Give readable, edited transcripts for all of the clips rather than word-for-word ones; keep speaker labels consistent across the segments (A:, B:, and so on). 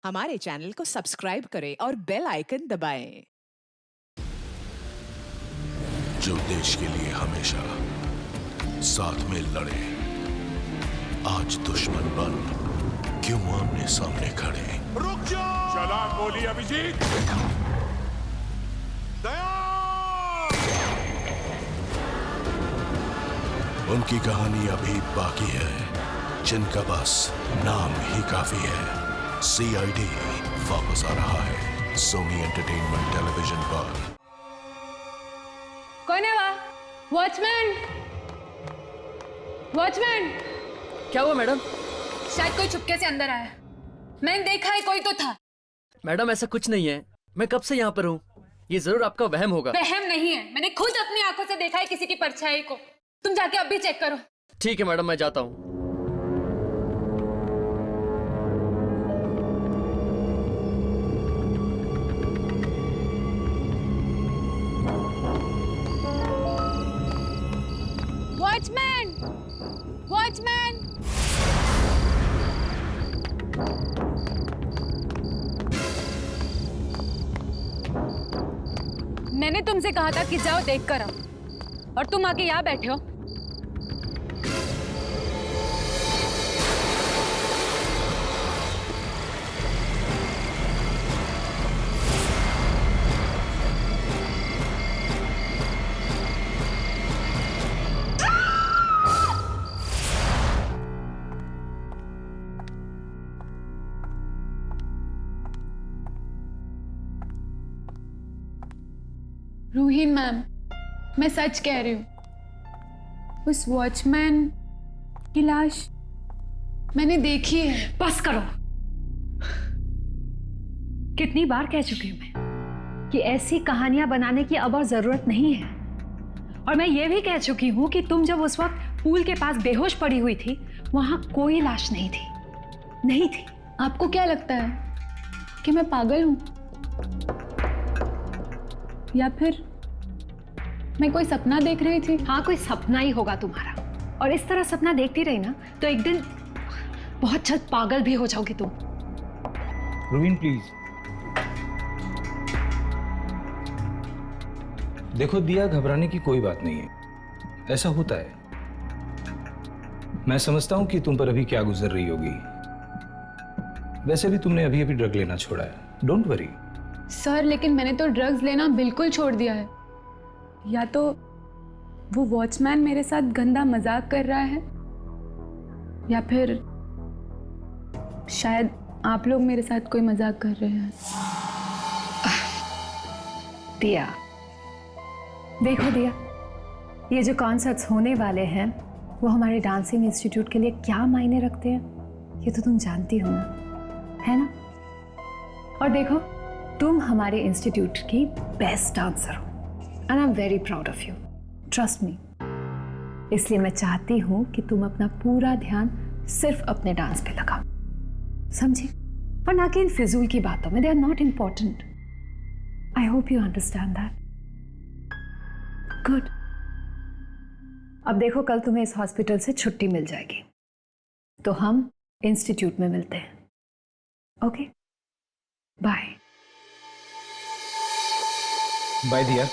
A: हमारे चैनल को सब्सक्राइब करें और बेल आइकन दबाएं।
B: जो देश के लिए हमेशा साथ में लड़े, आज दुश्मन बन क्यों आमने सामने खड़े।
C: रुक जाओ! चला गोली अभिजीत! दया!
B: उनकी कहानी अभी बाकी है, जिनका बस नाम ही काफी है। CID वापस आ रहा है सोनी एंटरटेनमेंट टेलीविजन पर।
D: कौन है वहाँ? वॉचमैन! वॉचमैन!
E: क्या हुआ मैडम?
D: शायद कोई चुपके से अंदर आया। मैंने देखा है, कोई तो था।
E: मैडम ऐसा कुछ नहीं है, मैं कब से यहाँ पर हूँ। ये जरूर आपका वहम होगा।
D: वहम नहीं है, मैंने खुद अपनी आंखों से देखा है किसी की परछाई को। तुम जाके अभी चेक करो।
E: ठीक है मैडम, मैं जाता हूँ।
D: वॉचमैन! वॉचमैन! मैंने तुमसे कहा था कि जाओ देख कर आओ, और तुम आके यहाँ बैठे हो। रूहीन मैम, मैं सच कह रही हूँ, उस वॉचमैन की लाश मैंने देखी है।
F: बस करो। कितनी बार कह चुकी हूं मैं कि ऐसी कहानियां बनाने की अब और जरूरत नहीं है। और मैं ये भी कह चुकी हूं कि तुम जब उस वक्त पूल के पास बेहोश पड़ी हुई थी, वहां कोई लाश नहीं थी, नहीं थी।
D: आपको क्या लगता है कि मैं पागल हूँ, या फिर मैं कोई सपना देख रही थी?
F: हाँ, कोई सपना ही होगा तुम्हारा। और इस तरह सपना देखती रही ना तो एक दिन बहुत जल्द पागल भी हो जाओगी तुम।
G: रूहीन प्लीज। देखो दिया, घबराने की कोई बात नहीं है, ऐसा होता है। मैं समझता हूं कि तुम पर अभी क्या गुजर रही होगी। वैसे भी तुमने अभी अभी ड्रग लेना छोड़ा है, डोंट वरी।
D: सर, लेकिन मैंने तो ड्रग्स लेना बिल्कुल छोड़ दिया है। या तो वो वॉचमैन मेरे साथ गंदा मजाक कर रहा है, या फिर शायद आप लोग मेरे साथ कोई मजाक कर रहे हैं।
F: दिया, देखो दिया, ये जो कॉन्सर्ट्स होने वाले हैं वो हमारे डांसिंग इंस्टीट्यूट के लिए क्या मायने रखते हैं, ये तो तुम जानती हो ना, है ना? और देखो, तुम हमारे इंस्टीट्यूट की बेस्ट डांसर हो, and I am very proud of you, trust me. इसलिए मैं चाहती हूं कि तुम अपना पूरा ध्यान सिर्फ अपने डांस पे लगाओ, समझी? और ना कि इन फिजूल की बातों में, they are not important. I hope you understand that. Good. अब देखो, कल तुम्हें इस हॉस्पिटल से छुट्टी मिल जाएगी, तो हम इंस्टीट्यूट में मिलते हैं। Okay, bye.
G: Bye Diya,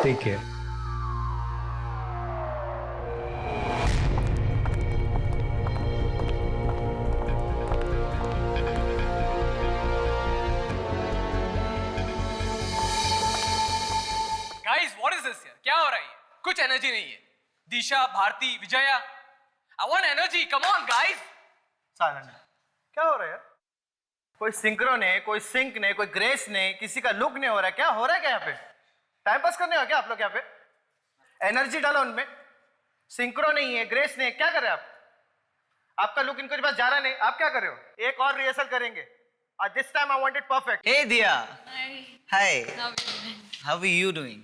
G: take care.
H: Guys, what is this यार? क्या हो रहा है? कुछ एनर्जी नहीं है। Disha, Bharti, Vijaya, I want energy, come on guys.
I: Sadhan, क्या हो रहा है यार? कोई सिंक्रो ने, कोई सिंक ने, कोई ग्रेस ने, किसी का लुक नहीं हो रहा है। क्या हो रहा है? क्या यहाँ पे टाइम पास करने हो क्या आप लोग? यहाँ पे एनर्जी डालो उनमें। सिंक्रो नहीं है, ग्रेस नहीं है, क्या कर रहे हैं आप? आपका लुक इनको पास जा रहा नहीं, आप क्या कर रहे हो? एक और रिहर्सल करेंगे, और this time I want it perfect.
J: Hey Diya. Hi. How are you doing?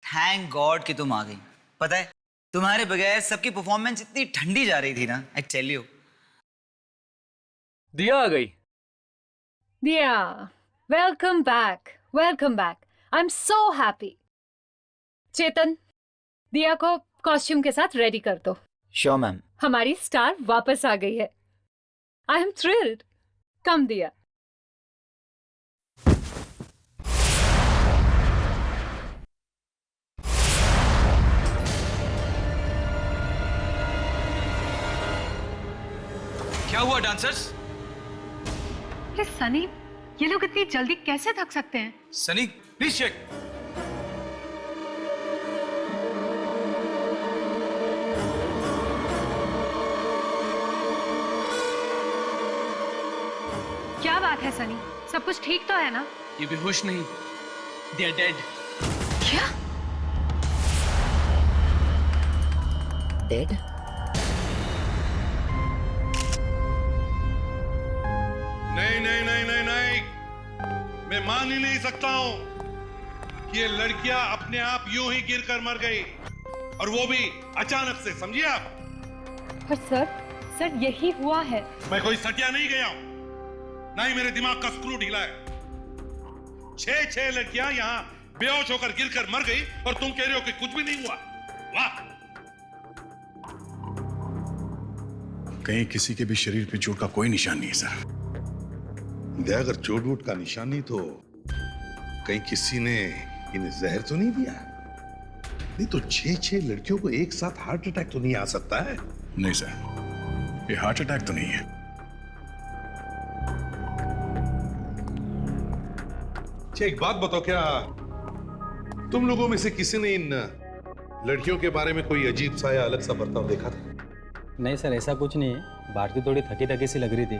J: Thank God कि तुम आ गई। पता है, तुम्हारे बगैर सबकी परफॉर्मेंस इतनी ठंडी जा रही थी ना, I tell you.
E: दिया आ गई।
F: Diya, welcome back, welcome back. I am so happy. Chetan, Diya को कॉस्ट्यूम के साथ रेडी कर दो।
J: Sure ma'am.
F: हमारी स्टार वापस आ गई है। I am thrilled. कम दिया।
H: हुआ डांसर्स?
F: ये सनी, ये लोग इतनी जल्दी कैसे थक सकते हैं?
H: Sunny please check.
F: क्या बात है सनी, सब कुछ ठीक तो है ना?
H: ये बेहोश नहीं, दे आर डेड।
F: क्या?
E: डेड?
C: नहीं नहीं नहीं नहीं नहीं, मैं मान ही नहीं सकता हूं कि ये लड़कियां अपने आप यूं ही गिरकर मर गई, और वो भी अचानक से, समझिए आप?
D: पर सर यही हुआ है।
C: मैं कोई सटिया नहीं गया हूं, ना ही मेरे दिमाग का स्क्रू ढीला है। 6 लड़कियां यहां बेहोश होकर गिरकर मर गई और तुम कह रहे हो कि कुछ भी नहीं हुआ? वाह!
B: कहीं किसी के भी शरीर पे चोट का कोई निशान नहीं है सर।
C: अगर चोट वोट का निशान नहीं तो कहीं किसी ने इन्हें जहर तो नहीं दिया? नहीं तो 6 लड़कियों को एक साथ हार्ट अटैक तो नहीं आ सकता है?
B: नहीं सर, ये हार्ट अटैक तो नहीं है।
C: अच्छा एक बात बताओ, क्या तुम लोगों में से किसी ने इन लड़कियों के बारे में कोई अजीब सा या अलग सा बर्ताव देखा था?
K: नहीं सर, ऐसा कुछ नहीं है। भारती थोड़ी थकी थकी सी लग रही थी,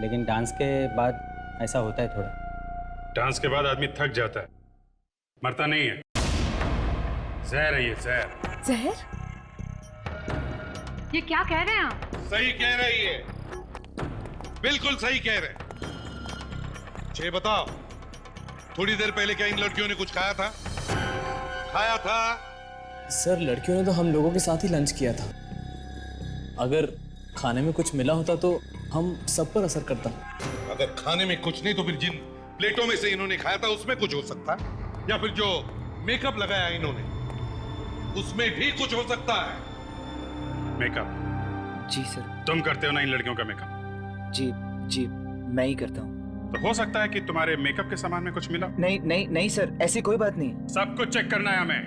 K: लेकिन डांस के बाद ऐसा होता है थोड़ा।
C: डांस के बाद आदमी थक जाता है, मरता नहीं है। जहर है ये, जहर।
F: जहर? ये क्या कह रहे हैं आप?
C: सही कह रही है, बिल्कुल सही कह रहे। छे बताओ, थोड़ी देर पहले क्या इन लड़कियों ने कुछ खाया था? खाया था?
K: सर लड़कियों ने तो हम लोगों के साथ ही लंच किया था। अगर खाने में कुछ मिला होता तो हम सब पर असर करता।
C: अगर खाने में कुछ नहीं तो फिर जिन प्लेटों में से इन्होंने खाया था उसमें कुछ हो सकता है, या फिर जो मेकअप लगाया इन्होंने उसमें भी कुछ हो सकता है। मेकअप?
J: जी सर।
C: तुम करते हो ना इन लड़कियों का मेकअप?
J: जी मैं ही करता हूँ।
C: तो हो सकता है कि तुम्हारे मेकअप के सामान में कुछ मिला।
J: नहीं सर, ऐसी कोई बात नहीं।
C: सब कुछ चेक करना है हमें,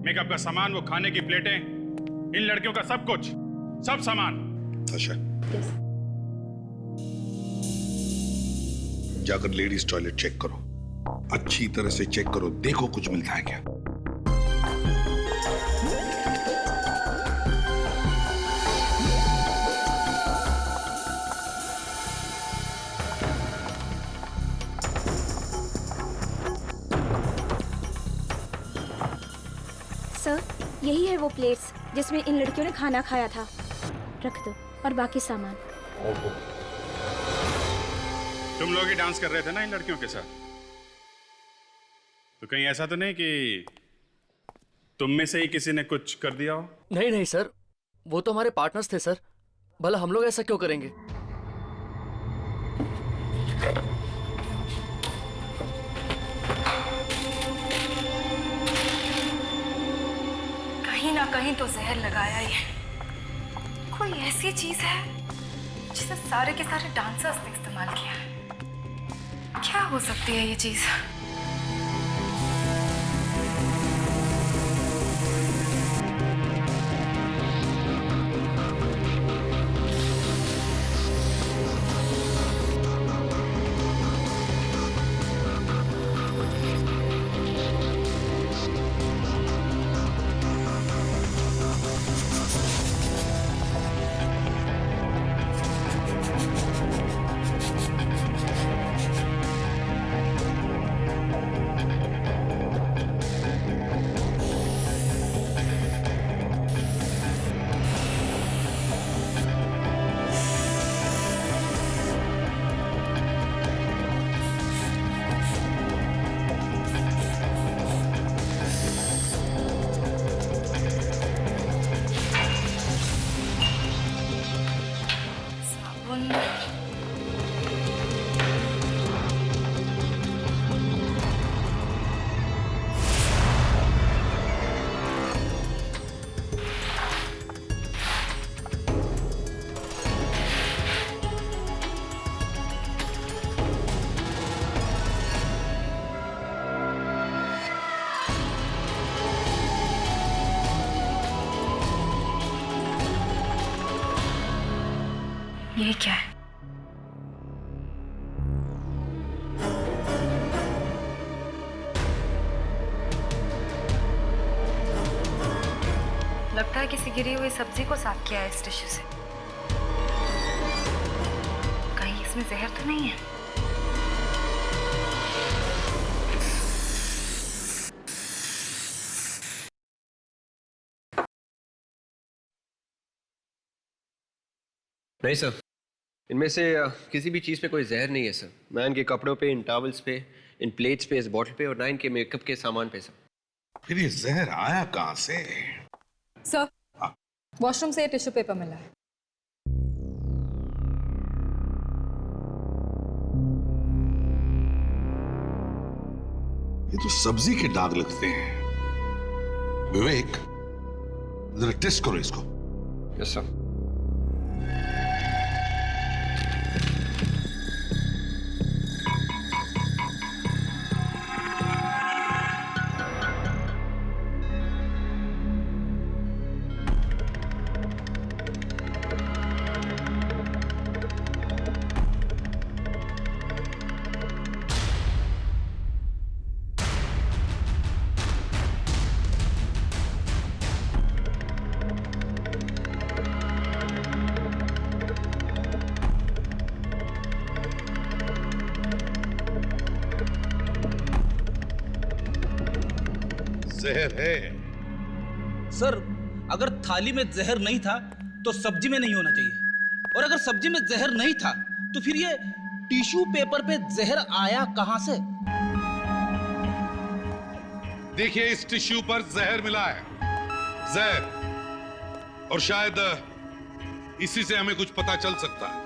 C: मेकअप का सामान, वो खाने की प्लेटें, इन लड़कियों का सब कुछ, सब सामान। अच्छा, जाकर लेडीज टॉयलेट चेक करो, अच्छी तरह से चेक करो, देखो कुछ मिलता है क्या।
L: सर, यही है वो प्लेट्स जिसमें इन लड़कियों ने खाना खाया था। रख दो, और बाकी सामान।
C: तुम लोग ही डांस कर रहे थे ना इन लड़कियों के साथ? तो कहीं ऐसा तो नहीं कि तुम में से ही किसी ने कुछ कर दिया हो?
E: नहीं नहीं सर, वो तो हमारे पार्टनर्स थे सर। भला हम लोग ऐसा क्यों करेंगे?
F: कहीं ना कहीं तो जहर लगाया ही है। कोई ऐसी चीज है जिसे सारे के सारे डांसर्स ने इस्तेमाल किया है। क्या हो सकती है ये चीज?
D: ये क्या है? लगता है किसी गिरी हुई सब्जी को साफ किया है इस टिश्यू से। कहीं इसमें जहर तो नहीं है?
M: नहीं सर, इनमें से किसी भी चीज़ पे कोई जहर नहीं है सर। ना इनके कपड़ों पे, इन टॉवल्स पे, इन प्लेट्स पे, इस बॉटल पे और ना इनके मेकअप के सामान पे सर।
C: फिर ये जहर आया कहाँ से?
N: सर, वॉशरूम से टिश्यू पेपर मिला है।
C: ये तो सब्जी के दाग लगते हैं। विवेक, जरा टेस्ट करो इसको।
M: Yes sir.
C: जहर है
O: सर। अगर थाली में जहर नहीं था तो सब्जी में नहीं होना चाहिए, और अगर सब्जी में जहर नहीं था तो फिर ये टिश्यू पेपर पे जहर आया कहां से?
C: देखिए, इस टिश्यू पर जहर मिला है, जहर, और शायद इसी से हमें कुछ पता चल सकता है।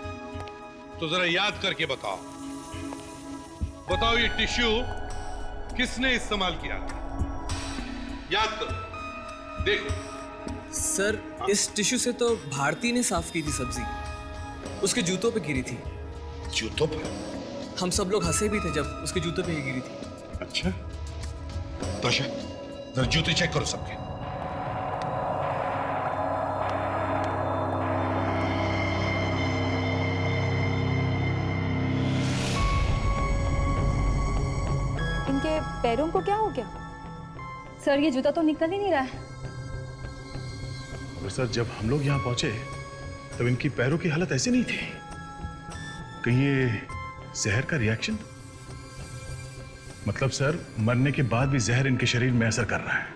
C: तो जरा याद करके बताओ, ये टिश्यू किसने इस्तेमाल किया? याद करो, देखो।
K: सर, इस टिश्यू से तो भारती ने साफ की थी सब्जी, उसके जूतों पे गिरी थी।
C: जूतों पर?
K: हम सब लोग हंसे भी थे जब उसके जूतों पे ही गिरी थी।
C: अच्छा, तो जरा जूते चेक करो सबके।
N: इनके पैरों को क्या हो गया? सर, ये जूता तो निकल ही नहीं रहा है।
P: सर, जब हम लोग यहाँ पहुंचे तब इनकी पैरों की हालत ऐसी नहीं थी। कहीं ये जहर का रिएक्शन? मतलब सर, मरने के बाद भी जहर इनके शरीर में असर कर रहा है।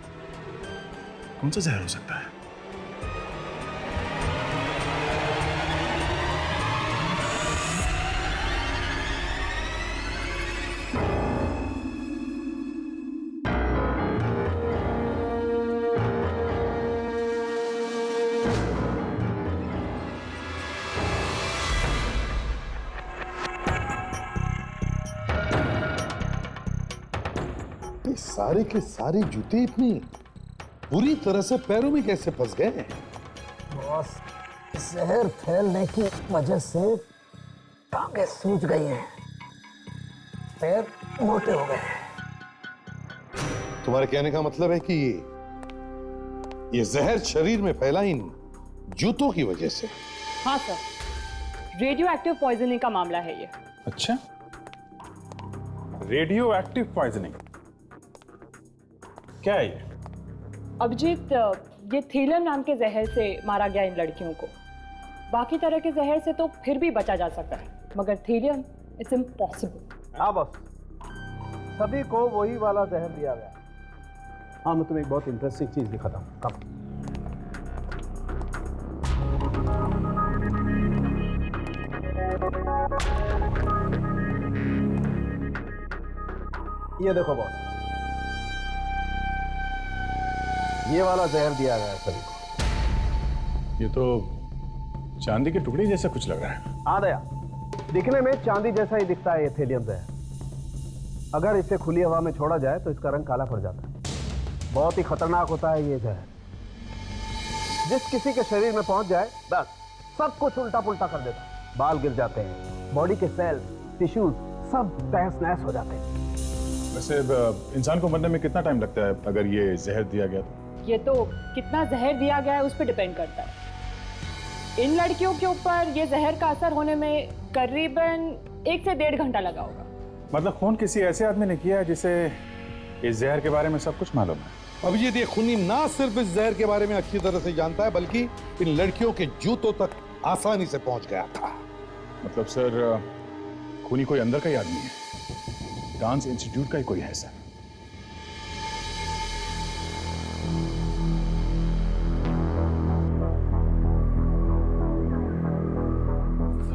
P: कौन सा जहर हो सकता है?
C: सारे के सारे जूते इतनी बुरी तरह से पैरों में कैसे फंस गए?
Q: बॉस, जहर फैलने की वजह से टांगें सूज गई हैं, पैर मोटे हो गए हैं।
C: तुम्हारे कहने का मतलब है कि ये जहर शरीर में फैला इन जूतों की वजह से?
R: हाँ सर, रेडियो एक्टिव पॉइजनिंग का मामला है ये।
P: अच्छा, रेडियो एक्टिव पॉइजनिंग क्या है ये?
R: अभिजीत, ये थीलियम नाम के जहर से मारा गया इन लड़कियों को। बाकी तरह के जहर से तो फिर भी बचा जा सकता है, मगर थीलियम इट्स इम्पॉसिबल।
I: हाँ बॉस, सभी को वही वाला जहर दिया गया। हाँ, मैं तुम्हें एक बहुत इंटरेस्टिंग चीज दिखाता हूँ। कब? ये देखो बॉस, ये वाला जहर दिया गया है सभी को।
P: ये तो चांदी के टुकड़े जैसा कुछ लग रहा है।
I: हाँ दया, दिखने में चांदी जैसा ही दिखता है ये थेलियम जहर। अगर इसे खुली हवा में छोड़ा जाए तो इसका रंग काला पड़ जाता है। बहुत ही खतरनाक होता है ये जहर। जिस किसी के शरीर में पहुंच जाए, बस सब कुछ उल्टा पुल्टा कर देता है। बाल गिर जाते हैं, बॉडी के सेल्स, टिश्यूज सब तहस नहस हो जाते हैं।
P: वैसे इंसान को मरने में कितना टाइम लगता है अगर ये जहर दिया गया तो?
R: ये तो कितना जहर दिया गया है उस पर डिपेंड करता है। इन लड़कियों के ऊपर ये जहर का असर होने में करीबन 1 से 1.5 घंटा लगा होगा।
P: मतलब खून किसी ऐसे आदमी ने किया है जिसे इस जहर के बारे में सब कुछ मालूम है।
C: अभिजीत, ये खूनी ना सिर्फ इस जहर के बारे में अच्छी तरह से जानता है, बल्कि इन लड़कियों के जूतों तक आसानी से पहुंच गया था।
P: मतलब सर, खूनी कोई अंदर का ही आदमी है, डांस इंस्टीट्यूट का ही कोई है सर।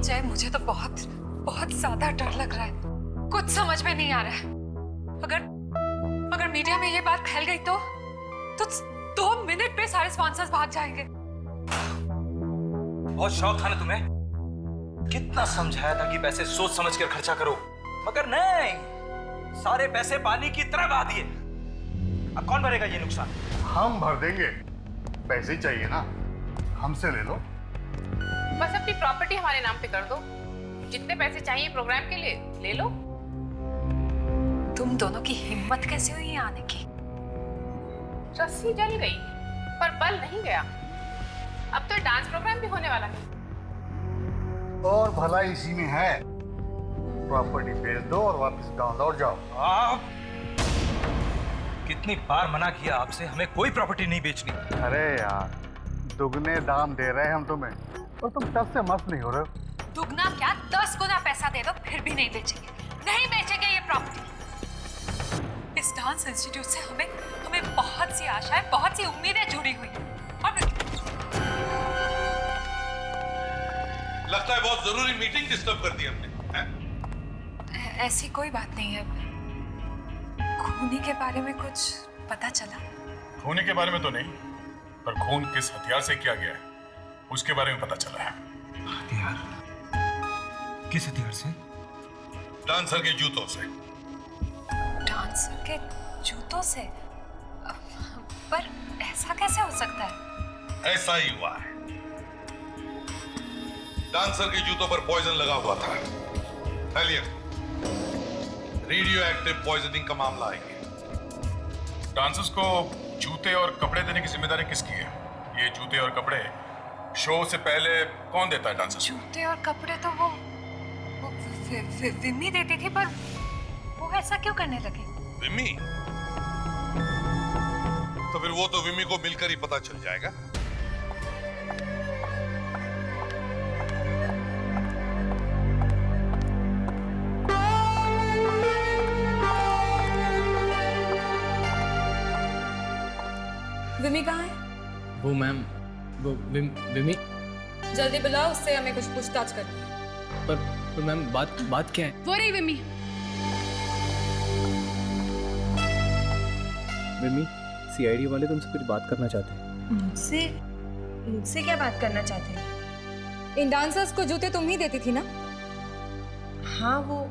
F: जय, मुझे तो बहुत बहुत ज्यादा डर लग रहा है। कुछ समझ में नहीं आ रहा है। अगर मीडिया में ये बात फैल गई तो 2 मिनट में सारे स्पॉन्सर्स भाग जाएंगे।
O: बहुत शौक था ना तुम्हें, कितना समझाया था कि पैसे सोच समझ कर खर्चा करो, मगर नहीं, सारे पैसे पानी की तरह बहा दिए। अब कौन भरेगा ये नुकसान?
P: हम भर देंगे, पैसे चाहिए ना, हमसे ले लो।
S: बस अपनी प्रॉपर्टी हमारे नाम पे कर दो, जितने पैसे चाहिए प्रोग्राम के लिए ले लो।
F: तुम दोनों की हिम्मत कैसे हुई आने की?
S: रस्सी जल गई पर बल नहीं गया। अब तो डांस प्रोग्राम भी होने वाला है।
P: और भला इसी में है, प्रॉपर्टी बेच दो और वापस गांव लौट जाओ।
O: आप कितनी बार मना किया आपसे, हमें कोई प्रॉपर्टी नहीं बेचनी।
P: अरे यार, दुगने दाम दे रहे हैं हम तुम्हें और तुम तब से मस्त नहीं हो रहे हो।
F: दुगना क्या, 10 गुना पैसा दे दो फिर भी नहीं बेचेंगे, नहीं बेचेंगे ये प्रॉपर्टी। इस डांस इंस्टीट्यूट से हमें बहुत सी आशाएं, बहुत सी उम्मीदें जुड़ी हुई हैं। और
C: लगता है बहुत जरूरी मीटिंग डिस्टर्ब कर दी हमने, हैं?
F: ऐसी कोई बात नहीं है। खूनी के बारे में कुछ पता चला?
P: खूनी के बारे में तो नहीं, पर खून किस हथियार से किया गया है उसके बारे में पता चला है।
O: हथियार? किस हथियार से?
C: डांसर के जूतों से।
F: डांसर के जूतों से? पर ऐसा कैसे हो सकता है?
C: ऐसा ही हुआ है। डांसर के जूतों पर पॉइजन लगा हुआ था, हेलियम, रेडियो एक्टिव पॉइजनिंग का मामला है।
P: डांसर्स को जूते और कपड़े देने की जिम्मेदारी किसकी है? ये जूते और कपड़े शो से पहले कौन देता है डांसर्स?
F: जूते और कपड़े तो वो विमी देती थी, पर वो ऐसा क्यों करने लगे?
C: विमी? तो फिर वो तो विमी को मिलकर ही पता चल जाएगा।
N: विमी कहाँ है?
K: वो मैम, वो विमी।
N: जल्दी बुलाओ, उससे हमें कुछ पूछताछ करनी है।
K: पर मैम, बात क्या है?
D: वो रही विमी।
K: विमी, सीआईडी वाले तुमसे कुछ बात करना चाहते हैं।
N: मुझसे क्या बात करना चाहते हैं? इन डांसर्स को जूते तुम ही देती थी ना? हाँ, वो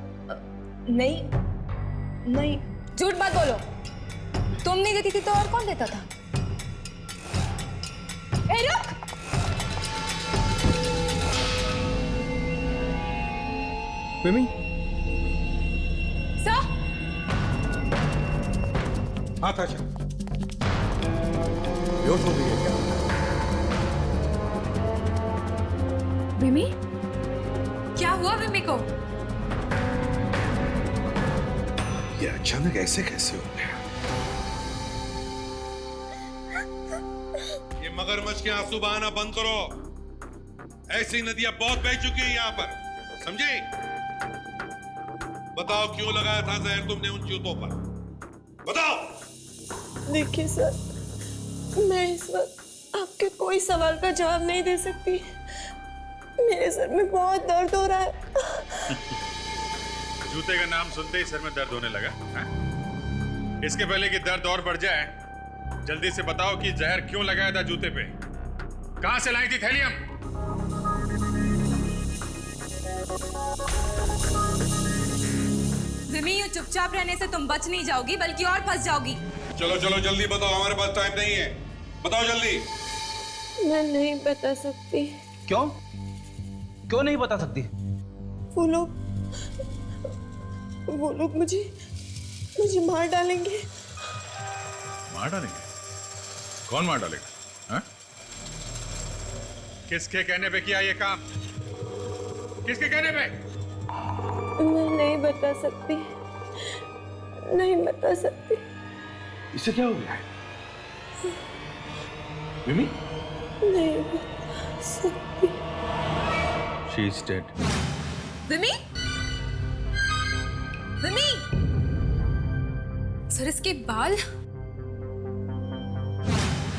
N: नहीं, झूठ मत बोलो। तुम नहीं देती थी तो और कौन देता था? ए, रुक!
K: विमी?
N: सर!
C: हाँ ताशा, बेहोश हो गई है क्या?
N: विमी? क्या हुआ विमी को?
C: ये अचानक ऐसे कैसे हो गया? ये मगरमच्छ के आंसू बहाना बंद करो। ऐसी नदियां बहुत बह चुकी है यहाँ पर, समझे? बताओ क्यों लगाया था जहर तुमने उन जूतों पर? बताओ।
T: देखिए सर, मैं इस वक्त आपके कोई सवाल का जवाब नहीं दे सकती। मेरे सर में बहुत दर्द हो रहा है।
P: जूते का नाम सुनते ही सर में दर्द होने लगा, है? इसके पहले कि दर्द और बढ़ जाए, जल्दी से बताओ कि जहर क्यों लगाया था जूते पे? कहां से लाई थी थैलियम?
N: विमी, यूं चुपचाप रहने से तुम बच नहीं जाओगी बल्कि और फंस जाओगी।
C: चलो चलो जल्दी बताओ, हमारे पास टाइम नहीं है, बताओ जल्दी।
T: मैं नहीं बता सकती।
O: क्यों? क्यों नहीं बता सकती?
T: वो लोग मुझे मार डालेंगे।
P: मार डालेंगे? कौन मार डालेगा? हाँ? किसके कहने पे किया ये काम? किसके कहने पे?
T: मैं नहीं बता सकती, नहीं बता सकती।
C: इससे क्या हो गया है? विमी?
T: नहीं बता सकती।
C: She is dead.
N: विमी? विमी? सर इसके बाल?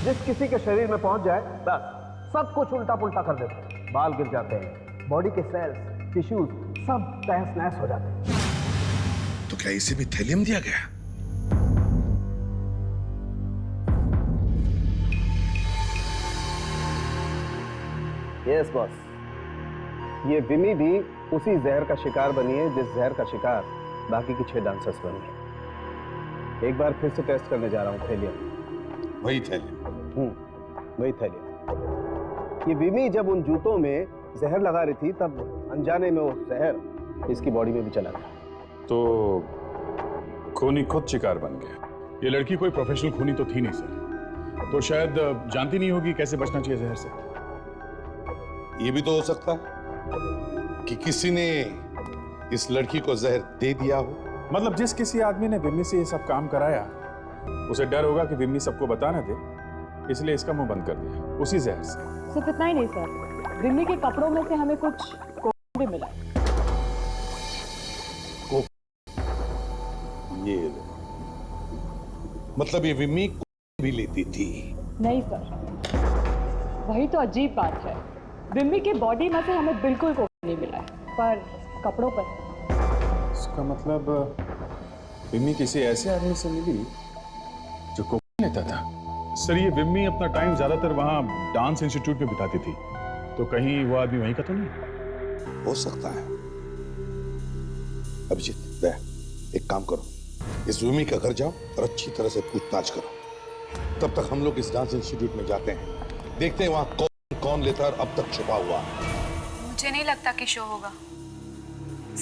I: जिस किसी के शरीर में पहुंच जाए बस सब कुछ उल्टा पुल्टा कर देते हैं। बाल गिर जाते हैं, बॉडी के सेल्स, टिश्यूज सब तहस नहस हो जाते हैं।
C: तो क्या इसे भी थैलियम दिया गया?
I: यस बॉस, ये विमी भी उसी जहर का शिकार बनी है जिस जहर का शिकार बाकी की 6 डांसर्स बनी है। एक बार फिर से टेस्ट करने जा रहा हूँ थैलियम।
C: वही थैलियम?
I: वही थैलियम। ये विमी जब उन जूतों में जहर लगा रही थी तब अनजाने में वो जहर इसकी बॉडी में भी चला गया।
P: तो खूनी खुद शिकार बन गया। ये लड़की कोई प्रोफेशनल खूनी तो थी नहीं सर, तो शायद जानती नहीं होगी कैसे बचना चाहिए जहर से।
C: ये भी तो हो सकता है कि किसी ने इस लड़की को जहर दे दिया हो।
P: मतलब जिस किसी आदमी ने विम्मी से ये सब काम कराया, उसे डर होगा कि विम्मी सबको बता न दे, इसलिए इसका मुंह बंद कर दिया उसी जहर से।
R: सिर्फ इतना ही नहीं सर, विम्मी के कपड़ों में से हमें कुछ कोकेन भी मिला।
C: ये मतलब ये विम्मी भी लेती थी?
R: नहीं सर, वही तो अजीब बात है। विम्मी के बॉडी में से हमें बिल्कुल कोकेन नहीं मिला है, पर कपड़ों पर।
P: इसका मतलब विम्मी किसी ऐसे आदमी से मिली जो कोकेन लेता था। सर ये विम्मी अपना टाइम ज्यादातर वहां डांस इंस्टीट्यूट में बिताती थी, तो कहीं वो आदमी वहीं का तो नहीं?
C: हो सकता है। अभिजीत, एक काम करो, इस विम्मी का घर जाओ और अच्छी तरह से पूछताछ करो। तब तक हम लोग इस डांस इंस्टीट्यूट में जाते हैं, देखते हैं वहां कौन लेता है और अब तक छुपा हुआ।
D: मुझे नहीं लगता कि शो होगा।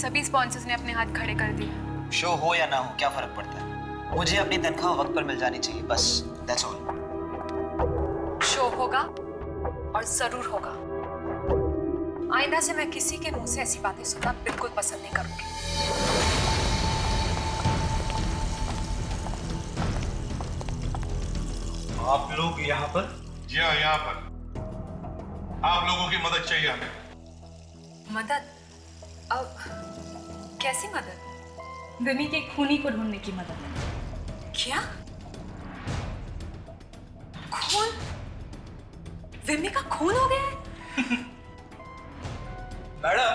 D: सभी स्पॉन्सर्स ने अपने हाथ खड़े कर दिए।
J: शो हो या ना हो क्या फर्क पड़ता है? मुझे अपनी तनख्वाह वक्त पर मिल जानी चाहिए, बस दैट्स ऑल।
D: शो होगा और जरूर होगा। आइंदा से मैं किसी के मुंह से ऐसी बातें सुनना बिल्कुल पसंद नहीं करूंगी।
C: आप लोग यहाँ पर? जी हाँ, यहाँ पर। आप लोगों की मदद चाहिए हमें।
D: मदद? अब कैसी मदद? विमी के खूनी को ढूंढने की मदद। क्या? खून? विमी का खून हो गया है?
O: मैडम,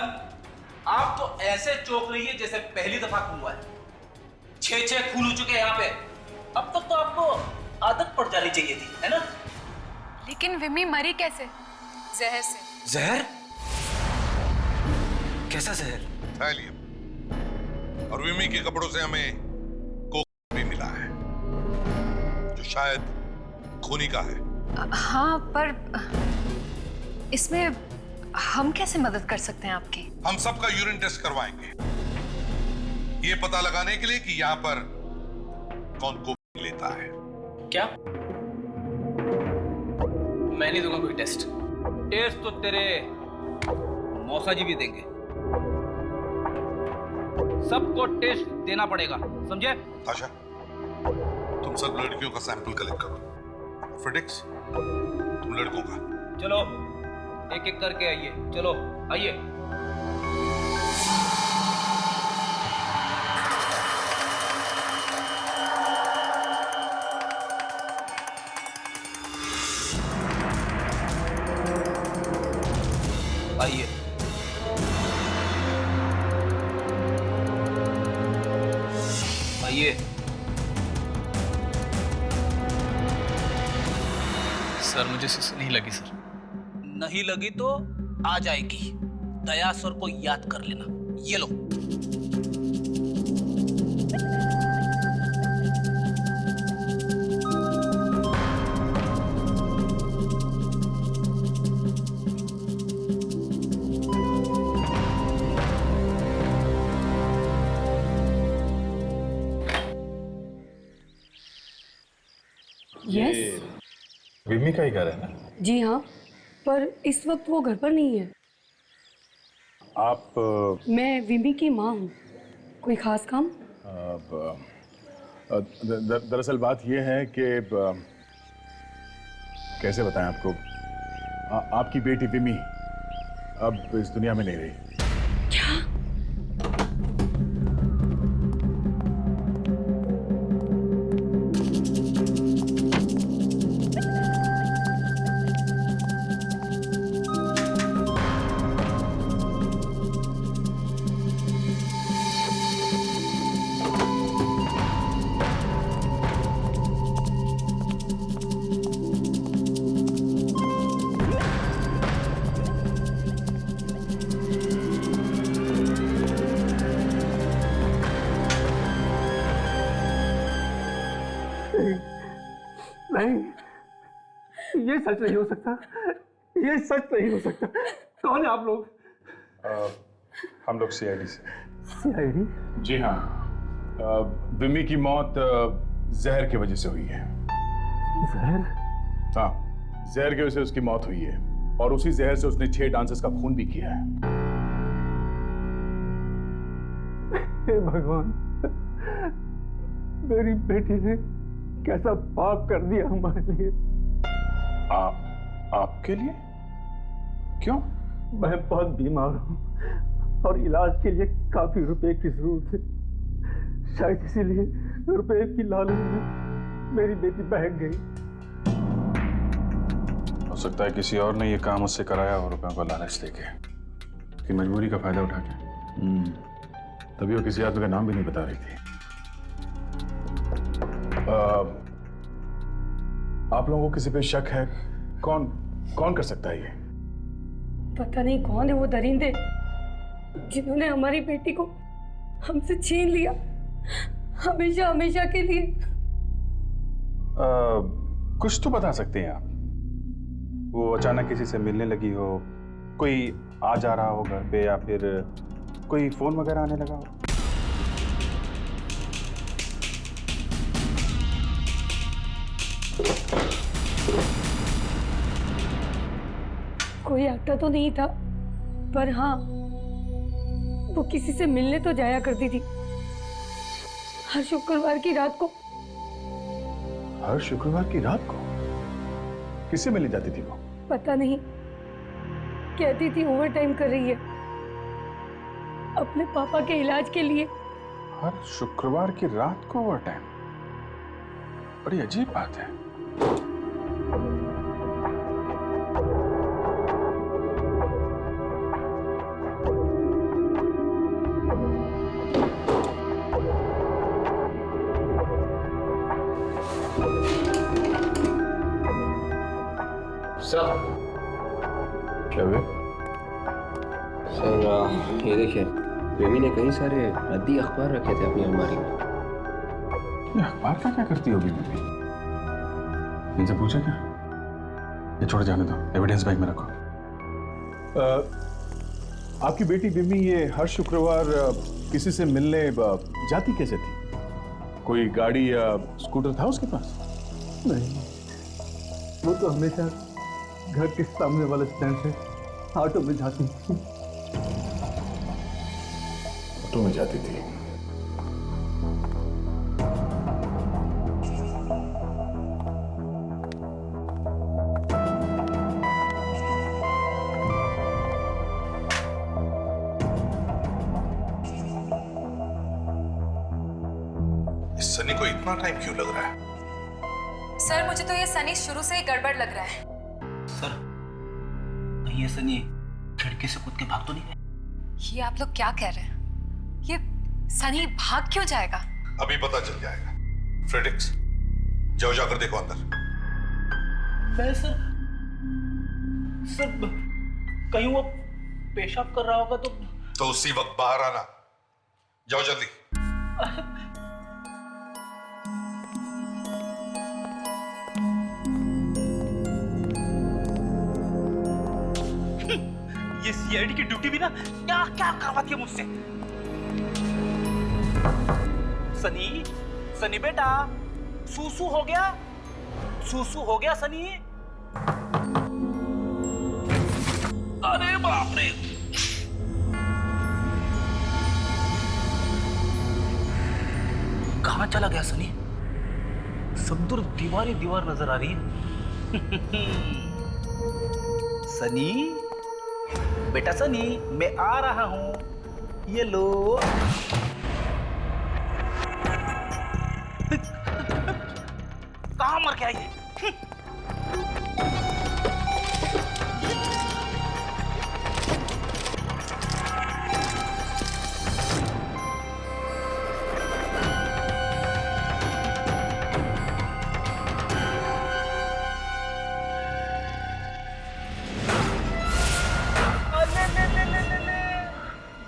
O: आप तो ऐसे चौंक रही है जैसे पहली दफा खून हुआ है। 6 खून हो चुके हैं यहाँ पे। अब तक तो आपको आदत पड़ जानी चाहिए थी, है ना?
D: लेकिन विमी मरी कैसे? जहर से।
J: जहर? कैसा जहर?
C: थैलियम। और विमी के कपड़ों से हमें कोकेन भी मिला है, जो शायद खूनी का है।
F: हाँ, पर इसमें हम कैसे मदद कर सकते हैं आपकी?
C: हम सबका यूरिन टेस्ट करवाएंगे, ये पता लगाने के लिए कि यहाँ पर कौन कोकेन लेता है।
H: क्या? मैं नहीं दूंगा कोई टेस्ट।
O: टेस्ट तो तेरे मौसा जी भी देंगे। सबको टेस्ट देना पड़ेगा, समझे?
C: आशा, तुम सब लड़कियों का सैंपल कलेक्ट करो। फ्रेडिक्स, तुम लड़कों का।
O: चलो एक एक करके आइए। चलो आइए। आइए। आइए।
H: सर मुझे सुस्ती नहीं लगी सर।
O: नहीं लगी तो आ जाएगी। दया सर को याद कर लेना। ये लो।
R: यस।
P: विम्मी का ही घर है ना?
R: जी हाँ,
T: पर इस वक्त वो घर पर नहीं है।
P: आप
T: मैं विमी की माँ हूँ। कोई खास काम?
P: दरअसल बात यह है कि कैसे बताएं आपको, आपकी बेटी विमी अब इस दुनिया में नहीं रही।
T: क्या?
Q: नहीं, ये सच नहीं हो सकता, ये सच नहीं हो सकता। कौन है आप लोग?
P: हम लोग सीआईडी से।
Q: सीआईडी?
P: जी हाँ, विमी की मौत जहर की वजह से हुई है।
Q: जहर?
P: हाँ, जहर की वजह से उसकी मौत हुई है और उसी जहर से उसने 6 डांसर्स का खून भी किया है।
Q: हे भगवान, मेरी बेटी ने कैसा पाप कर दिया हमारे लिए।
P: आपके लिए? क्यों?
Q: मैं बहुत बीमार हूँ और इलाज के लिए काफी रुपए की जरूरत है। शायद इसीलिए रुपए की लालच में मेरी बेटी बहक गई।
P: हो सकता है किसी और ने ये काम उससे कराया और रुपयों को लालच देके, कि मजबूरी का फायदा उठा के। तभी वो किसी आदमी का नाम भी नहीं बता रही थी। आप लोगों को किसी पे शक है? कौन कर सकता है ये?
T: पता नहीं कौन है वो दरिंदे जिन्होंने हमारी बेटी को हमसे छीन लिया, हमेशा हमेशा के लिए।
P: कुछ तो बता सकते हैं आप। वो अचानक किसी से मिलने लगी हो, कोई आ जा रहा हो घर पे, या फिर कोई फोन वगैरह आने लगा हो?
T: कोई आता तो नहीं था, पर हाँ, वो किसी से मिलने तो जाया करती थी हर शुक्रवार की रात को।
P: हर शुक्रवार की रात को? किससे मिलने जाती थी वो?
T: पता नहीं, कहती थी ओवर टाइम कर रही है अपने पापा के इलाज के लिए।
P: हर शुक्रवार की रात को ओवर टाइम? बड़ी अजीब बात है।
M: सर,
P: क्या हुआ?
M: सर ये देखिए, विमी ने कई सारे रद्दी अखबार रखे थे अपनी अलमारी में।
P: ये अखबार का क्या करती होगी विमी? इनसे पूछा क्या? ये छोड़ जाने दो, एविडेंस बैग में रखो। आपकी बेटी विमी ये हर शुक्रवार किसी से मिलने जाती कैसे थी? कोई गाड़ी या स्कूटर था उसके पास?
Q: नहीं, वो तो हमेशा घर के सामने वाले स्टैंड से ऑटो में जाती थी।
P: ऑटो में जाती थी? इस सनी को इतना टाइम क्यों लग रहा है?
N: सर, मुझे तो ये सनी शुरू से ही गड़बड़ लग रहा है।
O: सर, कहीं ये सनी खिड़की से कूद के भाग तो नहीं गए?
N: ये आप लोग क्या कह रहे हैं? ये सनी भाग क्यों जाएगा?
C: अभी पता चल जाएगा। फ्रेडिक्स, जाओ जाकर देखो अंदर।
O: मैं सर कहीं वो पेशाब कर रहा होगा तो
C: उसी वक्त बाहर आना। जाओ जल्दी।
O: ये सीआईडी की ड्यूटी भी ना क्या क्या करवाती है मुझसे। सनी बेटा, सूसू हो गया? सूसू हो गया सनी? अरे बाप रे! कहाँ चला गया सनी? सब दूर दीवार ही दीवार नजर आ रही है। सनी, बेटा सनी, मैं आ रहा हूं। ये लो। कहाँ मर के आई है?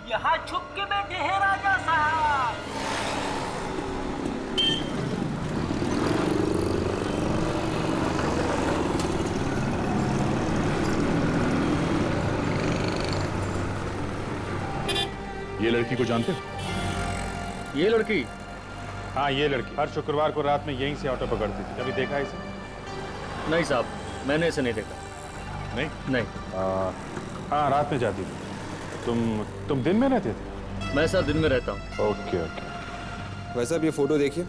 O: यहाँ छुप के बैठे हैं राजा साहब।
P: ये लड़की को जानते हो?
E: ये लड़की?
P: हाँ, ये लड़की हर शुक्रवार को रात में यहीं से ऑटो पकड़ती थी। कभी देखा है इसे?
E: नहीं साहब, मैंने इसे नहीं देखा।
P: नहीं?
E: नहीं।
P: हाँ, रात में जाती थी। तुम दिन में रहते थे?
E: मैं सर दिन में रहता हूँ।
P: Okay okay.
M: वैसे अब ये फोटो देखिए,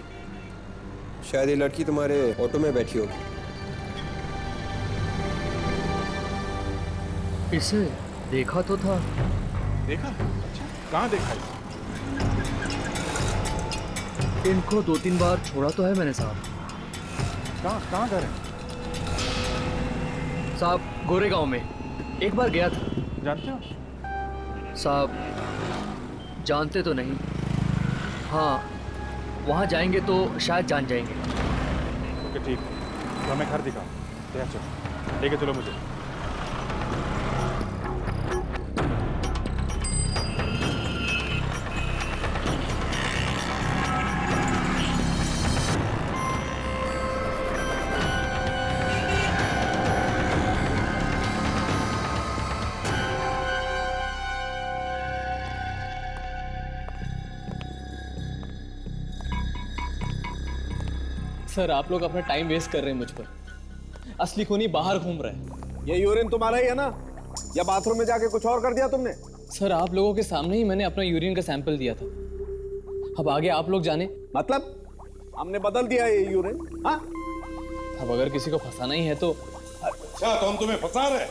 M: शायद ये लड़की तुम्हारे ऑटो में बैठी होगी।
E: इसे देखा तो था।
P: देखा? अच्छा, कहाँ देखा इसे?
E: इनको 2-3 बार छोड़ा तो है मैंने साहब।
P: कहाँ घर है?
E: साहब, गोरेगांव में एक बार गया था।
P: जानते हो?
E: साहब, जानते तो नहीं। हाँ, वहाँ जाएंगे तो शायद जान जाएंगे।
P: ओके ठीक, तो हमें घर दिखाओ। चलो, लेके चलो मुझे।
K: सर, आप लोग अपना टाइम वेस्ट कर रहे हैं मुझ पर। असली खूनी बाहर घूम रहा है।
I: ये यूरिन तुम्हारा ही है ना? या बाथरूम में जाके कुछ और कर दिया तुमने?
K: सर, आप लोगों के सामने ही मैंने अपना यूरिन का सैंपल दिया था। अब आगे आप लोग जाने।
I: मतलब हमने बदल दिया ये यूरिन? हाँ,
K: अब अगर किसी को फंसाना ही है तो।
C: अच्छा, तो हम तुम्हें फंसा रहे?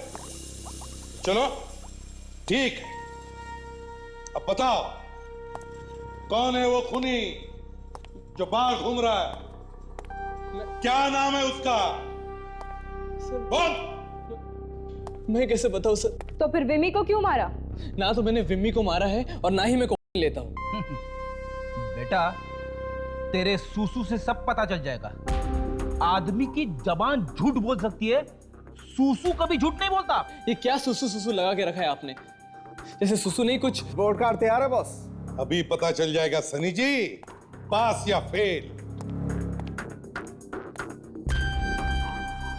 C: चलो ठीक है, अब बताओ कौन है वो खूनी जो बाहर घूम रहा है? क्या नाम है उसका? बोल।
K: मैं कैसे बताऊं सर?
N: तो फिर विमी को क्यों मारा?
K: ना तो मैंने विमी को मारा है और ना ही मैं कोकेन लेता हूँ।
O: बेटा, तेरे सूसू से सब पता चल जाएगा। आदमी की जबान झूठ बोल सकती है, सूसू कभी झूठ नहीं बोलता।
K: ये क्या सूसू सूसू लगा के रखा है आपने? जैसे सूसू नहीं कुछ।
I: बोर्ड कार्ड तैयार है बॉस?
C: अभी पता चल जाएगा सनी जी, पास या फेल।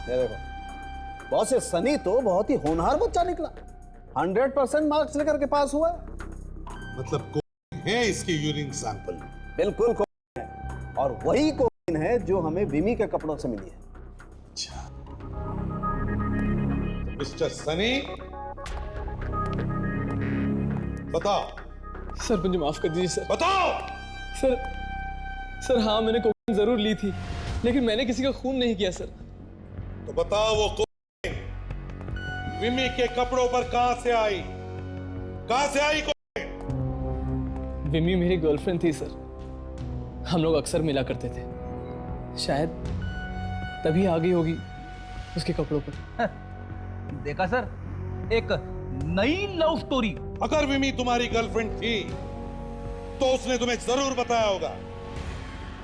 I: ये देखो बॉस, ये सनी तो बहुत ही होनहार बच्चा निकला। 100% मार्क्स लेकर के पास हुआ।
C: मतलब कोकेन है इसके यूरिन सैंपल?
I: बिल्कुल कोकेन है, और वही कोकेन है जो हमें विमी के कपड़ों से मिली है।
C: अच्छा, तो मिस्टर सनी बताओ।
K: सर, मुझे माफ कर दीजिए सर।
C: बताओ।
K: सर, हाँ, मैंने कोकेन जरूर ली थी, लेकिन मैंने किसी का खून नहीं किया सर।
C: तो बताओ वो कोकेन विमी के कपड़ों पर कहां से आई? कहां से आई कोकेन?
K: विमी मेरी गर्लफ्रेंड थी सर। हम लोग अक्सर मिला करते थे। शायद तभी आ गई होगी उसके कपड़ों पर।
O: देखा सर, एक नई लव स्टोरी।
C: अगर विमी तुम्हारी गर्लफ्रेंड थी तो उसने तुम्हें जरूर बताया होगा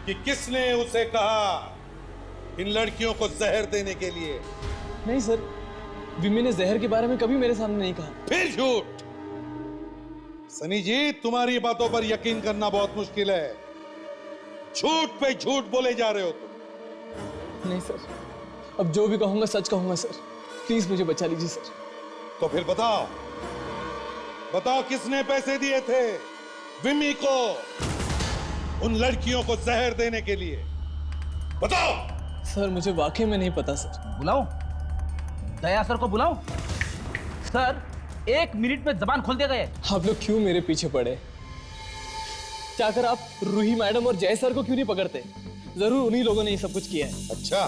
C: कि किसने उसे कहा इन लड़कियों को जहर देने के लिए।
K: नहीं सर, विमी ने जहर के बारे में कभी मेरे सामने नहीं कहा।
C: फिर झूठ। सनी जी, तुम्हारी बातों पर यकीन करना बहुत मुश्किल है। झूठ पे झूठ बोले जा रहे हो तुम।
K: नहीं सर, अब जो भी कहूंगा सच कहूंगा सर। प्लीज मुझे बचा लीजिए सर।
C: तो फिर बताओ, बताओ किसने पैसे दिए थे विमी को उन लड़कियों को जहर देने के लिए? बताओ।
K: सर, मुझे वाकई में नहीं पता सर।
O: बुलाओ, दया सर को बुलाओ। सर, 1 मिनट में जबान खोल दे गए।
K: आप लोग क्यों मेरे पीछे पड़े? जाकर आप रूही मैडम और जय सर को क्यों नहीं पकड़ते? जरूर उन्हीं लोगों ने ये सब कुछ किया है।
C: अच्छा,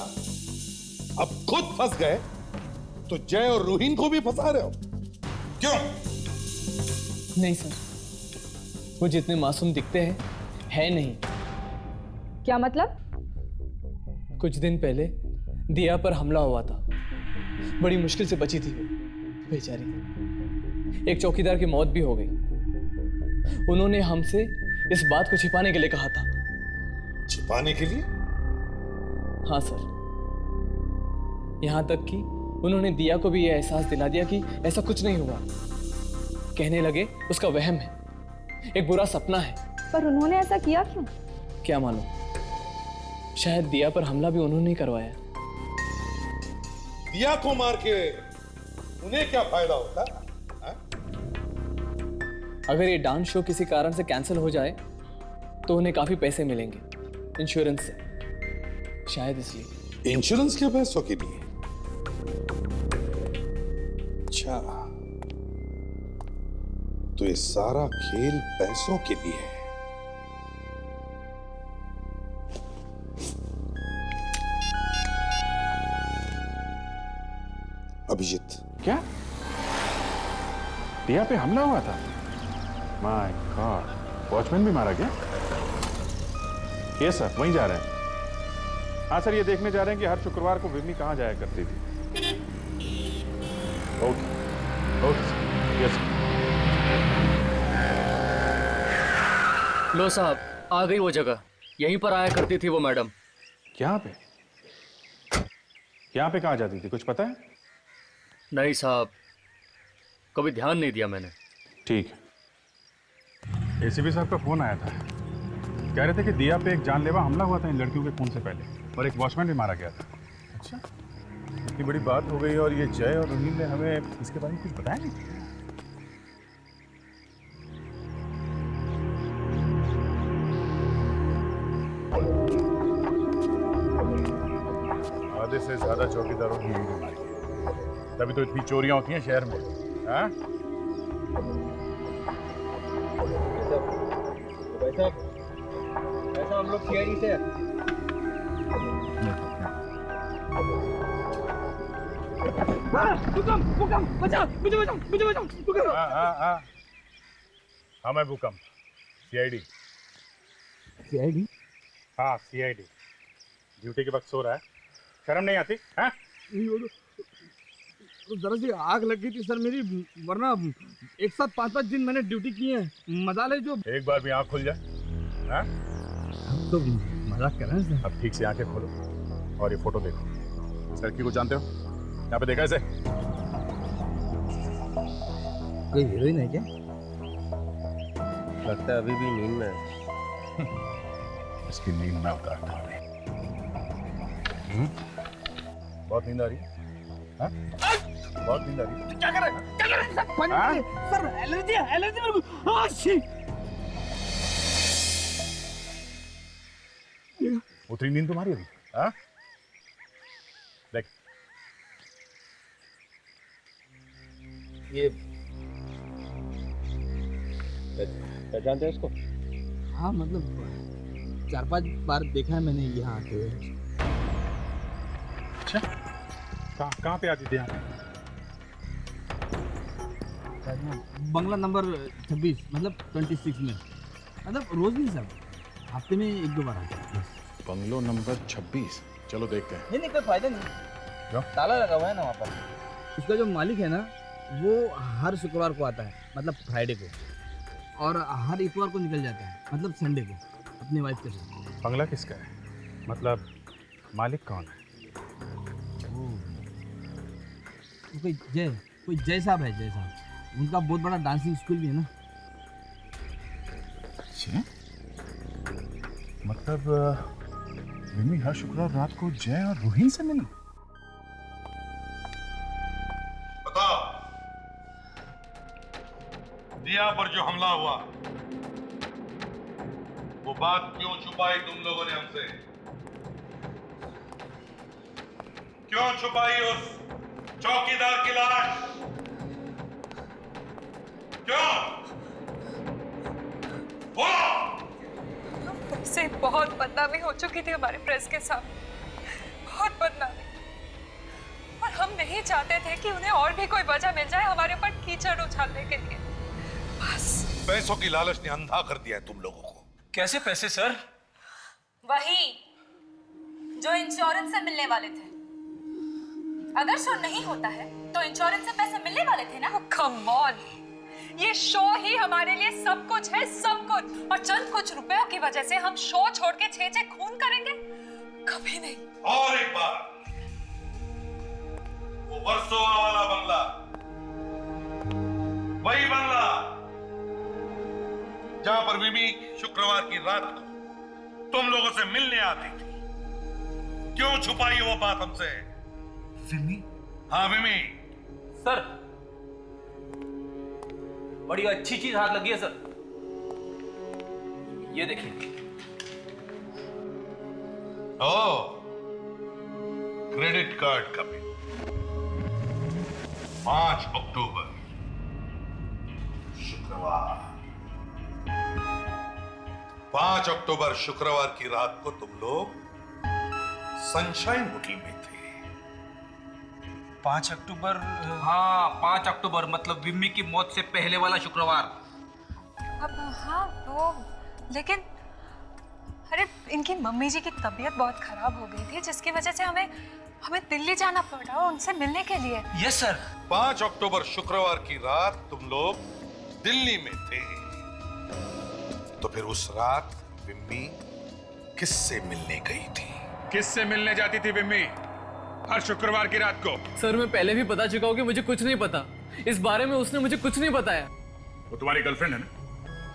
C: अब खुद फंस गए तो जय और रूहीन को भी फंसा रहे हो? क्यों?
K: नहीं सर, वो जितने मासूम दिखते हैं है नहीं।
N: क्या मतलब?
K: कुछ दिन पहले दिया पर हमला हुआ था। बड़ी मुश्किल से बची थी वो बेचारी। एक चौकीदार की मौत भी हो गई। उन्होंने हमसे इस बात को छिपाने के लिए कहा था।
C: छिपाने के लिए?
K: हाँ सर, यहां तक कि उन्होंने दिया को भी यह एहसास दिला दिया कि ऐसा कुछ नहीं हुआ। कहने लगे उसका वहम है, एक बुरा सपना है।
N: पर उन्होंने ऐसा किया क्यों?
K: क्या मालूम, शायद दिया पर हमला भी उन्होंने ही करवाया।
C: दिया को मार के उन्हें क्या फायदा होता?
K: अगर ये डांस शो kiसी कारण से कैंसिल हो जाए तो उन्हें काफी पैसे मिलेंगे इंश्योरेंस से, शायद इसलिए।
C: इंश्योरेंस के पैसों के लिए? अच्छा, तो ये सारा खेल पैसों के लिए है। अभिजीत,
P: क्या दिया पे हमला हुआ था? माय गॉड, वॉचमैन भी मारा गया? ये सर वहीं जा रहे हैं। हाँ सर, ये देखने जा रहे हैं कि हर शुक्रवार को विम्मी कहाँ जाया करती थी। Okay okay sir, yes sir.
E: लो साहब, आ गई वो जगह। यहीं पर आया करती थी वो मैडम।
P: यहाँ पे? यहाँ पे कहाँ जाती थी, कुछ पता है?
E: नहीं साहब, कभी ध्यान नहीं दिया मैंने।
P: ठीक है। एसीपी साहब का फोन आया था, कह रहे थे कि दिया पे एक जानलेवा हमला हुआ था इन लड़कियों के खून से पहले, और एक वॉचमैन भी मारा गया था। अच्छा, इतनी बड़ी बात हो गई और ये जय और रूहीन ने हमें इसके बारे में कुछ बताया नहीं। आधे से ज्यादा चौकीदारों की यही बीमारी है, तभी तो इतनी चोरियां होती हैं शहर में। हाँ?
M: ऐसा हम लोग सीआईडी से
P: हाँ मैं भूकंप, सीआईडी।
O: सीआईडी?
P: हाँ सीआईडी। ड्यूटी के वक्त सो रहा है, शर्म नहीं आती? हाँ?
O: तो जरा सी आग लग गई थी सर मेरी, वरना एक साथ 5-5 दिन मैंने ड्यूटी की है। मजा ले जो
P: एक बार भी आँख खुल जाए। हाँ?
O: हम तो मजाक कर रहे हैं सर।
P: अब ठीक से आंखें खोलो और ये फोटो देखो। इस लड़की को जानते हो? यहाँ पे देखा इसे?
O: कोई हीरोइन है क्या?
M: लगता है अभी भी नींद में है।
P: इसकी नींद में उतारता हूँ। बहुत नींद आ रही है? हाँ? बहुत नींद आ रही है?
O: क्या कर रहे हैं? क्या कर रहे हैं सर? सर एलर्जी है, एलर्जी मेरे को।
P: उतरी नींद तुम्हारी अभी? हाँ? देख
M: ये पहचानते हैं इसको?
O: हाँ मतलब 4-5 बार देखा है मैंने यहाँ आते हुए।
P: अच्छा, कहाँ पे आती थी यहाँ?
O: बंगला नंबर 26 मतलब 26 में, मतलब रोज नहीं सर, हफ्ते में 1-2 बार आता है।
P: बंगलो नंबर 26, चलो देखते हैं।
O: नहीं कोई फायदा नहीं।
P: क्यों?
O: ताला लगा हुआ है ना वहाँ पर। उसका जो मालिक है ना, वो हर शुक्रवार को आता है, मतलब फ्राइडे को, और हर इतवार को निकल जाता है, मतलब संडे को, अपनी वाइफ के साथ।
P: बंगला किसका है? मतलब मालिक कौन है?
O: कोई जय साहब है, जय साहब। उनका बहुत बड़ा डांसिंग स्कूल भी है ना।
P: अच्छा, मतलब विमी हर शुक्रवार रात को जय और रूहीन से मिली?
C: बताओ, दिया पर जो हमला हुआ वो बात क्यों छुपाई तुम लोगों ने हमसे? क्यों छुपाई उस चौकीदार की लाश?
N: से बहुत बदनामी हो चुकी थी हमारे प्रेस के सामने, बहुत बदनामी। और हम नहीं चाहते थे कि उन्हें और भी कोई वजह मिल जाए हमारे ऊपर कीचड़ उछालने के लिए। बस
C: पैसों की लालच ने अंधा कर दिया है तुम लोगों को।
O: कैसे पैसे सर?
N: वही जो इंश्योरेंस से मिलने वाले थे। अगर शो नहीं होता है तो इंश्योरेंस से पैसे मिलने वाले थे ना। कम ऑन, ये शो ही हमारे लिए सब कुछ है, सब कुछ। और चंद कुछ रुपयों की वजह से हम शो छोड़ के छे खून करेंगे? कभी नहीं।
C: और एक बार, वो वर्सोवा वाला बंगला, वही बंगला जहां पर विमी शुक्रवार की रात को तुम लोगों से मिलने आती थी, क्यों छुपाई वो बात हमसे?
J: विमी?
C: हाँ विमी।
O: सर बड़ी अच्छी चीज हाथ लगी है सर, ये देखिए।
C: ओह, क्रेडिट कार्ड का बिल 5 अक्टूबर शुक्रवार। 5 अक्टूबर शुक्रवार की रात को तुम लोग सनशाइन होटल में थे।
O: 5 अक्टूबर? हाँ 5 अक्टूबर, मतलब विम्मी की मौत से पहले वाला शुक्रवार।
N: अब हाँ वो, लेकिन अरे इनकी मम्मी जी की तबीयत बहुत खराब हो गई थी, जिसकी वजह से हमें दिल्ली जाना पड़ा उनसे मिलने के लिए।
O: Yes sir.
C: 5 अक्टूबर शुक्रवार की रात तुम लोग दिल्ली में थे, तो फिर उस रात विम्मी किससे मिलने गई थी?
P: किससे मिलने जाती थी विम्मी हर शुक्रवार की रात को?
K: सर मैं पहले भी बता चुका हूँ कि मुझे कुछ नहीं पता इस बारे में। उसने मुझे कुछ नहीं बताया।
P: वो तुम्हारी गर्लफ्रेंड है ना,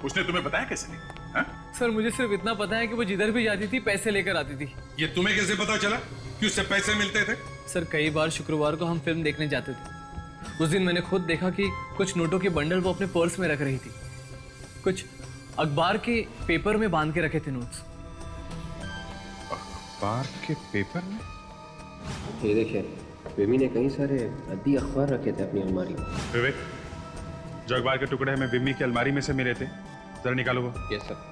P: उसने तुम्हें बताया कैसे नहीं? हा?
K: सर मुझे सिर्फ इतना पता है कि वो जिधर भी जाती थी पैसे लेकर आती थी।
C: ये तुम्हें कैसे पता चला कि उससे पैसे मिलते थे?
K: सर कई बार शुक्रवार को हम फिल्म देखने जाते थे। उस दिन मैंने खुद देखा कि कुछ नोटों के बंडल वो अपने पर्स में रख रही थी, कुछ अखबार के पेपर में बांध के रखे थे नोट्स।
P: अखबार के पेपर में?
M: ये देखिए, विमी ने कई सारे अद्दी अखबार रखे थे अपनी अलमारी में।
P: विवेक, जो अखबार के टुकड़े हमें विमी की अलमारी में से मिले थे, जरा निकालो वो।
M: Yes sir.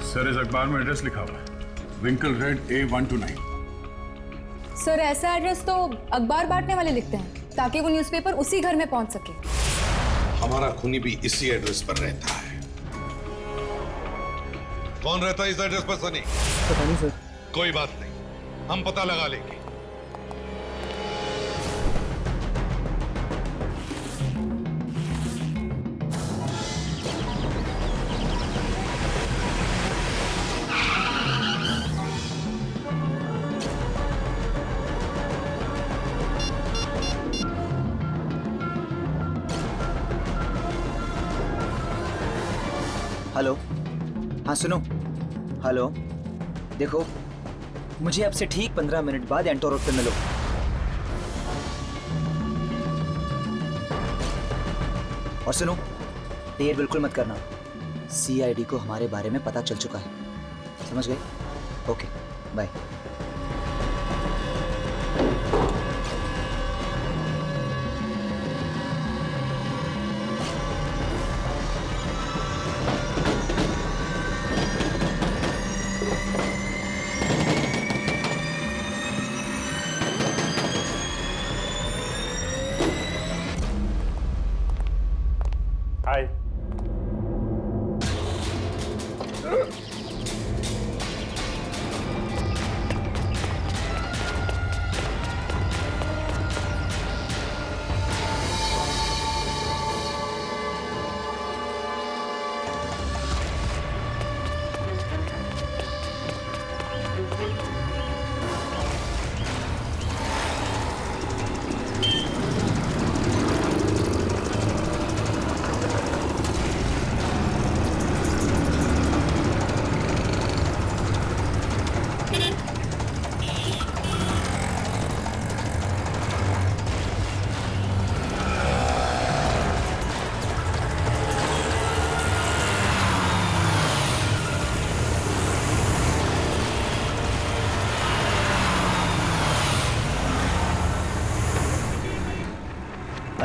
P: सर इस अखबार में एड्रेस लिखा हुआ है, विंकल रेड A129।
N: सर ऐसा एड्रेस तो अखबार बांटने वाले लिखते हैं ताकि वो न्यूज़पेपर उसी घर में पहुंच सके।
C: हमारा खूनी भी इसी एड्रेस पर रहता है। कौन रहता है इस एड्रेस पर सनी?
K: पता नहीं सर।
C: कोई बात नहीं, हम पता लगा लेंगे।
J: हेलो, हाँ सुनो, हेलो, देखो मुझे आपसे ठीक 15 मिनट बाद एंटो रोड पे मिलो। और सुनो, देर बिल्कुल मत करना, CID को हमारे बारे में पता चल चुका है, समझ गए? Okay bye.
P: हाय।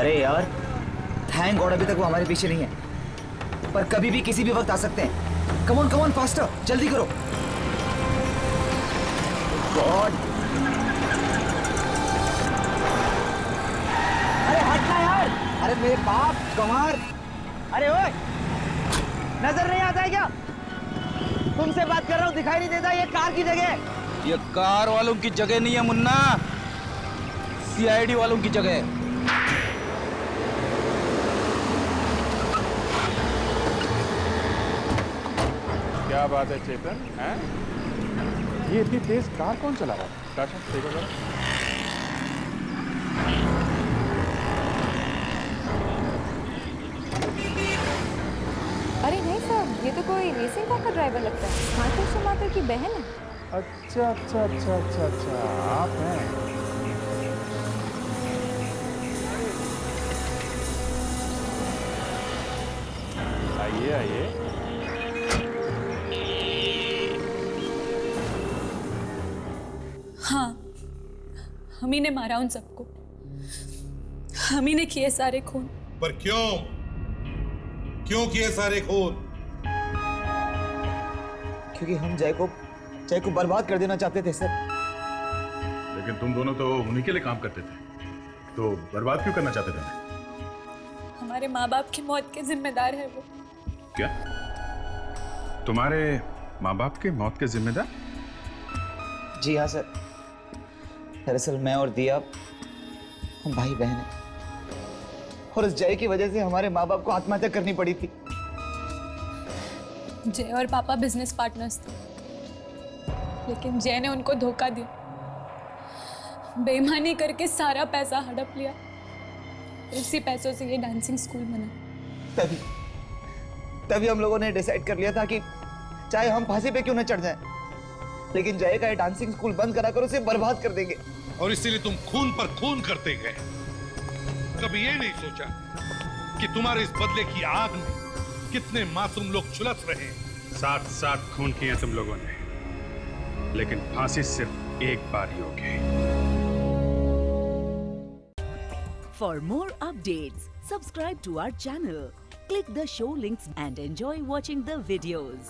J: अरे यार, थैंक गॉड अभी तक वो हमारे पीछे नहीं है, पर कभी भी किसी भी वक्त आ सकते हैं। कम ऑन फास्टर, जल्दी करो। गॉड, अरे हटना यार। अरे मेरे बाप कमार, अरे ओए, नजर नहीं आता है क्या? तुमसे बात कर रहा हूँ, दिखाई नहीं देता? ये कार की जगह है।
O: ये कार वालों की जगह नहीं है मुन्ना, सीआईडी वालों की जगह है।
P: क्या बात है चेतन, हैं? ये इतनी तेज कार कौन चला रहा है? काशा, देखो जरा।
U: अरे नहीं साहब, ये तो कोई रेसिंग कार का ड्राइवर लगता है। मातर शमातर की बहन है।
P: अच्छा, आप हैं। आइए।
D: हाँ, हम ही ने मारा उन सबको, हम ही ने किए सारे खून।
C: पर क्यों किए सारे खून?
J: क्योंकि हम जय को बर्बाद कर देना चाहते थे सर।
P: लेकिन तुम दोनों तो उन्हीं के लिए काम करते थे, तो बर्बाद क्यों करना चाहते थे?
D: हमारे माँ बाप की मौत के जिम्मेदार है वो।
P: क्या? तुम्हारे माँ बाप के मौत के जिम्मेदार?
J: जी हाँ सर। दरअसल मैं और दिया हम भाई बहन हैं, और इस जय की वजह से हमारे माँ बाप को आत्महत्या करनी पड़ी थी।
D: जय और पापा बिजनेस पार्टनर्स थे, लेकिन जय ने उनको धोखा दिया, बेईमानी करके सारा पैसा हड़प लिया। उसी पैसों से ये डांसिंग स्कूल बना।
J: तभी हम लोगों ने डिसाइड कर लिया था कि चाहे हम फांसी पे क्यों न चढ़ जाएं, लेकिन जय का ये डांसिंग स्कूल बंद करा कर उसे बर्बाद कर देंगे।
C: और इसीलिए तुम खून पर खून करते गए। कभी ये नहीं सोचा कि तुम्हारे इस बदले की आग में कितने मासूम लोग झुलस रहे हैं।
P: साथ खून किए तुम लोगों ने, लेकिन फांसी सिर्फ एक बार ही होगी।
A: For more updates, subscribe to our channel, click the show links and enjoy watching the videos.